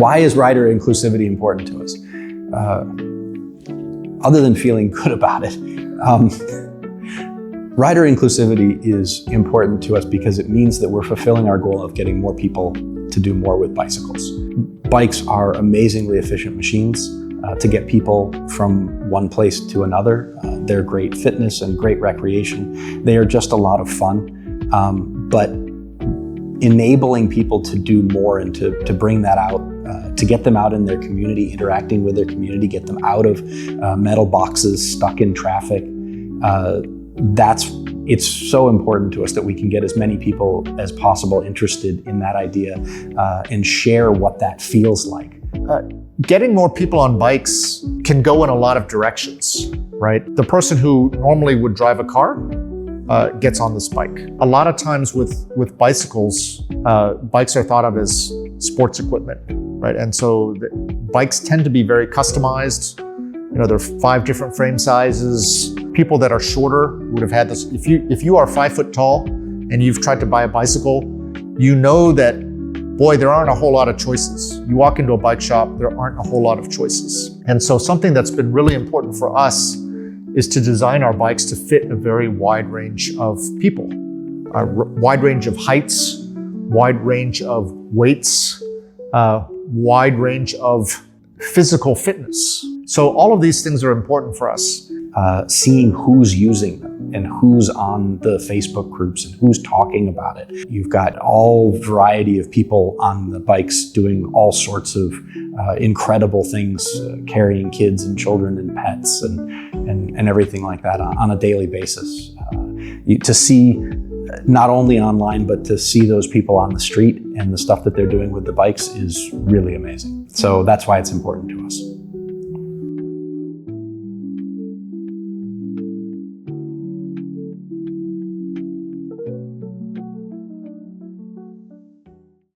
Why is rider inclusivity important to us? Other than feeling good about it, rider inclusivity is important to us because it means that we're fulfilling our goal of getting more people to do more with bicycles. Bikes are amazingly efficient machines to get people from one place to another. They're great fitness and great recreation. They are just a lot of fun, but enabling people to do more and to bring that out, to get them out in their community, interacting with their community, get them out of metal boxes stuck in traffic. It's so important to us that we can get as many people as possible interested in that idea and share what that feels like. Getting more people on bikes can go in a lot of directions, right? The person who normally would drive a car gets on this bike. A lot of times with bicycles, bikes are thought of as sports equipment, right? And so bikes tend to be very customized. You know, there are 5 different frame sizes. People that are shorter would have had this. If you are 5 foot tall and you've tried to buy a bicycle, you know that, boy, there aren't a whole lot of choices. You walk into a bike shop, there aren't a whole lot of choices. And so something that's been really important for us is to design our bikes to fit a very wide range of people, a wide range of heights, wide range of weights, wide range of physical fitness. So all of these things are important for us. Seeing who's using them and who's on the Facebook groups and who's talking about it. You've got all variety of people on the bikes doing all sorts of incredible things, carrying kids and children and pets and everything like that on a daily basis. To see not only online, but to see those people on the street and the stuff that they're doing with the bikes is really amazing. So that's why it's important to us.